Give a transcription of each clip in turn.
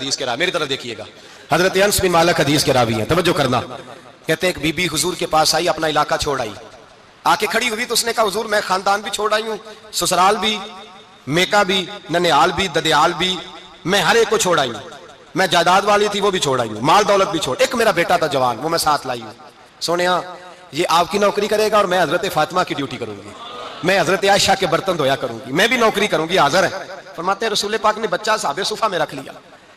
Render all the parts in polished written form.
حدیث کے راوی میری طرف دیکھیے گا، حضرت انس بن مالک حدیث کے راوی ہیں، توجہ کرنا۔ کہتے ہیں ایک بی بی حضور کے پاس آئی، اپنا علاقہ چھوڑ آئی، آ کے کھڑی ہوئی تو اس نے کہا حضور میں خاندان بھی چھوڑ آئی ہوں، سسرال بھی، میکا بھی، ننیال بھی، ددیال بھی، میں ہر ایک کو چھوڑ آئی ہوں، میں جائیداد والی تھی وہ بھی چھوڑ آئی ہوں، مال دولت بھی چھوڑ، ایک میرا بیٹا تھا جوان وہ میں ساتھ لائی ہوں۔ سونیا یہ آپ کی نوکری کرے گا اور میں حضرت فاطمہ کی ڈیوٹی کروں گی، میں حضرت عائشہ کے برتن دھویا کروں گی، میں بھی نوکری کروں گی، حاضر ہے۔ فرماتے ہیں رسول پاک نے بچہ اصحاب صفہ میں رکھ لیا،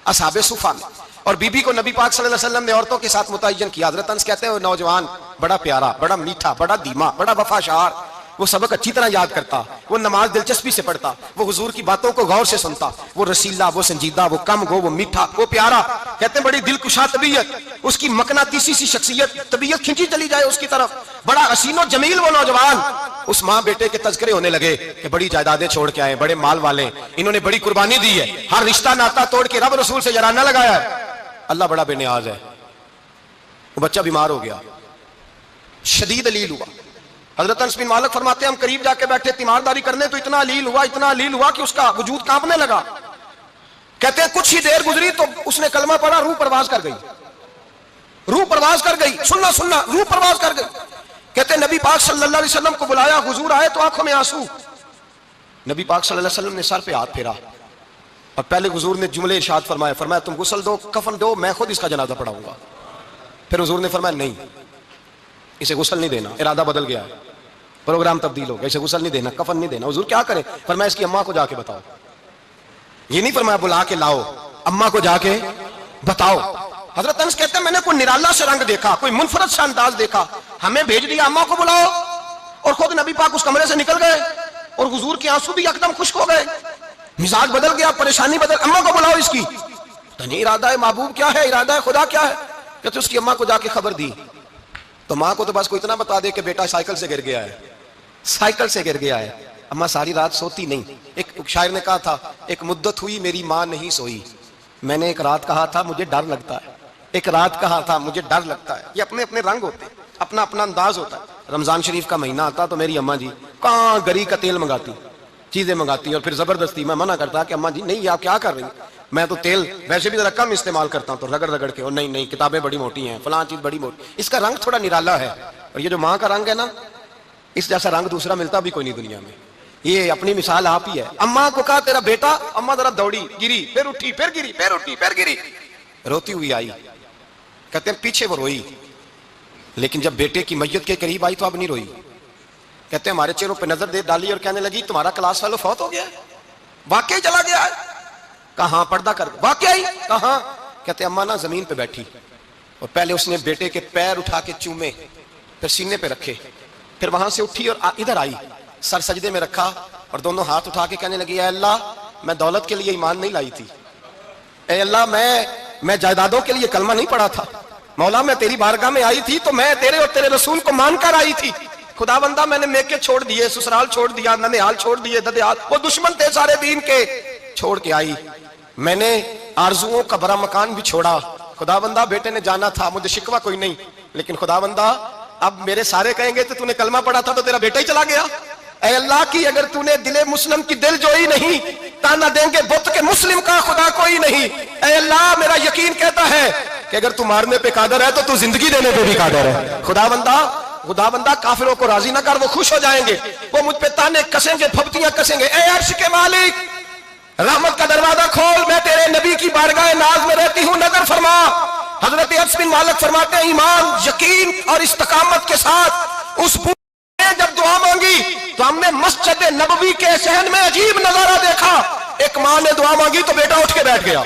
اصحاب صفہ میں، اور بی بی کو نبی پاک صلی اللہ علیہ وسلم نے عورتوں کے ساتھ متعین کیا۔ حضرت انس کہتے ہیں وہ نوجوان بڑا پیارا، بڑا میٹھا، بڑا دھیما، بڑا وفاشار، وہ سبق اچھی طرح یاد کرتا، وہ نماز دلچسپی سے پڑھتا، وہ حضور کی باتوں کو غور سے سنتا، وہ رسیلا، وہ سنجیدہ، وہ کم گو، وہ میٹھا، وہ پیارا، کہتے ہیں بڑی دل کشا طبیعت، اس کی مقناطیسی سی شخصیت، طبیعت کھینچی چلی جائے اس کی طرف، بڑا حسین و جمیل وہ نوجوان۔ اس ماں بیٹے کے تذکرے ہونے لگے کہ بڑی جائیدادیں چھوڑ کے آئے، بڑے مال والے، انہوں نے بڑی قربانی دی ہے، ہر رشتہ ناتا توڑ کے رب رسول سے یارانہ لگایا ہے، اللہ بڑا بے نیاز ہے۔ وہ بچہ بیمار ہو گیا، شدید علیل ہوا۔ حضرت انس بن مالک فرماتے ہیں ہم قریب جا کے بیٹھے تیمارداری کرنے تو اتنا علیل ہوا کہ اس کا وجود کانپنے لگا۔ کہتے ہیں کچھ ہی دیر گزری تو اس نے کلمہ پڑھا، روح پرواز کر گئی، روح پرواز کر گئی، سننا روح پرواز کر گئی۔ کہتے ہیں نبی پاک صلی اللہ علیہ وسلم کو بلایا، حضور آئے تو آنکھوں میں آنسو، نبی پاک صلی اللہ علیہ وسلم نے سر پہ ہاتھ پھیرا اور پہلے حضور نے جملے ارشاد فرمایا تم غسل دو، کفن دو، میں خود اس کا جنازہ پڑھاؤں گا۔ پھر حضور نے فرمایا نہیں، اسے غسل نہیں دینا، ارادہ بدل گیا ہے، پروگرام تبدیل ہو گیا، اسے غسل نہیں دینا، کفن نہیں دینا۔ حضور کیا کریں؟ فرمایا اس کی اماں کو جا کے بتاؤ، یہ نہیں فرمایا بلا کے لاؤ، اماں کو جا کے بتاؤ۔ حضرت انس کہتے ہیں میں نے کوئی نرالا سے رنگ دیکھا، کوئی منفرد سے انداز دیکھا، ہمیں بھیج دیا اماں کو بلاؤ، اور خود نبی پاک اس کمرے سے نکل گئے اور حضور کے آنسو بھی یکدم خشک ہو گئے، مزاج بدل گیا، پریشانی بدل، اماں کو بلاؤ اس کی، پتہ نہیں ارادہ ہے محبوب کیا ہے، ارادہ ہے خدا کیا ہے۔ کہتے اس کی اماں کو جا کے خبر دی تو ماں کو تو بس کوئی اتنا بتا دے کہ بیٹا سائیکل سے گر گیا ہے، سائیکل سے گر گیا ہے۔ اماں ساری رات سوتی نہیں، ایک شاعر نے کہا تھا ایک مدت ہوئی میری ماں نہیں سوئی، میں نے ایک رات کہا تھا مجھے ڈر لگتا ہے، ایک رات کہا تھا مجھے ڈر لگتا ہے۔ یہ اپنے اپنے رنگ ہوتے ہیں، اپنا اپنا انداز ہوتا ہے۔ رمضان شریف کا مہینہ آتا تو میری اماں جی کہاں گری کا تیل منگاتی، چیزیں منگاتی، اور پھر زبردستی میں منع کرتا کہ اماں جی نہیں آپ کیا کر رہی ہیں، میں تو تیل ویسے بھی ذرا کم استعمال کرتا ہوں، تو رگڑ رگڑ کے، اور نہیں کتابیں بڑی موٹی ہیں، فلاں چیز بڑی موٹی، اس کا رنگ تھوڑا نرالا ہے، اور یہ جو ماں کا رنگ ہے نا اس جیسا رنگ دوسرا ملتا بھی کوئی نہیں دنیا میں۔ یہ اپنی مثال آپ ہی ہے۔ اماں کو کہا تیرا بیٹا، اماں ذرا دوڑی، گری، پھر اٹھی، پھر گری، پھر اٹھی، پھر گری، روتی ہوئی آئی۔ کہتے ہیں پیچھے وہ روئی، لیکن جب بیٹے کی میت کے قریب آئی تو اب نہیں روئی۔ کہتے ہیں ہمارے چہروں پہ نظر دے ڈالی اور کہنے لگی تمہارا کلاس فیلو فوت ہو گیا ہے، واقعی چلا گیا ہے؟ کہاں پردہ کر واقعی کہاں؟ کہتے اماں نا زمین پہ بیٹھی اور پہلے اس نے بیٹے کے پیر اٹھا کے چومے، پھر سینے پہ رکھے، پھر وہاں سے اٹھی اور ادھر آئی، سر سجدے میں رکھا اور دونوں ہاتھ اٹھا کے کہنے لگی اے اللہ میں دولت کے لیے ایمان نہیں لائی تھی، اے اللہ میں جائیدادوں کے لیے کلمہ نہیں پڑھا تھا، مولا میں تیری بارگاہ میں آئی تھی تو میں تیرے اور تیرے رسول کو مان کر آئی تھی، خدا بندہ میں نے میکے چھوڑ دیے، سسرال چھوڑ دیا، ننیال چھوڑ دیے، ددیال، وہ دشمن تھے سارے دین کے، چھوڑ کے آئی، میں نے آرزوؤں کا بڑا مکان بھی چھوڑا، خدا بندہ بیٹے نے جانا تھا، مجھے شکوہ کوئی نہیں، لیکن خدا بندہ اب میرے سارے کہیں گے تو نے کلمہ پڑھا تھا تو تیرا بیٹا ہی چلا گیا۔ اے اللہ کی اگر تو نے دل مسلم کی دل جوئی نہیں، تانا دیں گے بت کے مسلم کا خدا کوئی نہیں۔ اے اللہ میرا یقین کہتا ہے کہ اگر تو مارنے پہ قادر ہے تو تو زندگی دینے پہ بھی قادر ہے۔ خدا بندہ کافروں کو راضی نہ کر، وہ خوش ہو جائیں گے، وہ مجھ پہ تانے کسیں گے، پھپتیاں کسیں گے۔ اے عرش کے مالک رحمت کا دروازہ کھول، میں تیرے نبی کی بارگاہ ناز میں رہتی ہوں، نظر فرما۔ حضرت انس بن مالک فرماتے ہیں ایمان، یقین اور استقامت کے ساتھ اس نے جب دعا مانگی تو ہم نے مسجد نبوی کے صحن میں عجیب نظارہ دیکھا، ایک ماں نے دعا مانگی تو بیٹا اٹھ کے بیٹھ گیا،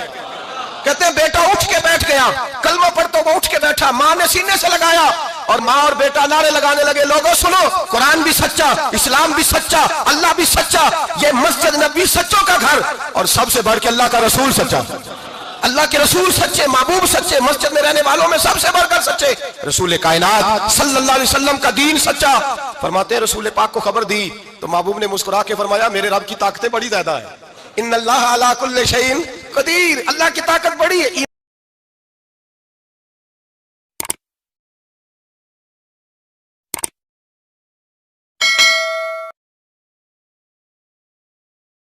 کہتے ہیں بیٹا اٹھ کے بیٹھ گیا، کلمہ پڑھ تو وہ اٹھ کے بیٹھا، ماں نے سینے سے لگایا اور ماں اور بیٹا نعرے لگانے لگے لوگوں سنو قرآن بھی سچا، اسلام بھی سچا، اللہ بھی سچا، یہ مسجد نبوی سچوں کا گھر، اور سب سے بڑھ کے اللہ کا رسول سچا، اللہ کے رسول سچے، محبوب سچے، مسجد میں رہنے والوں میں سب سے بڑھ کر سچے، رسول کائنات صلی اللہ علیہ وسلم کا دین سچا۔ فرماتے ہیں رسول پاک کو خبر دی تو محبوب نے مسکرا کے فرمایا میرے رب کی طاقتیں بڑی زیادہ ہے، ان اللہ علی کل شیء قدیر، اللہ کی طاقت بڑی ہے۔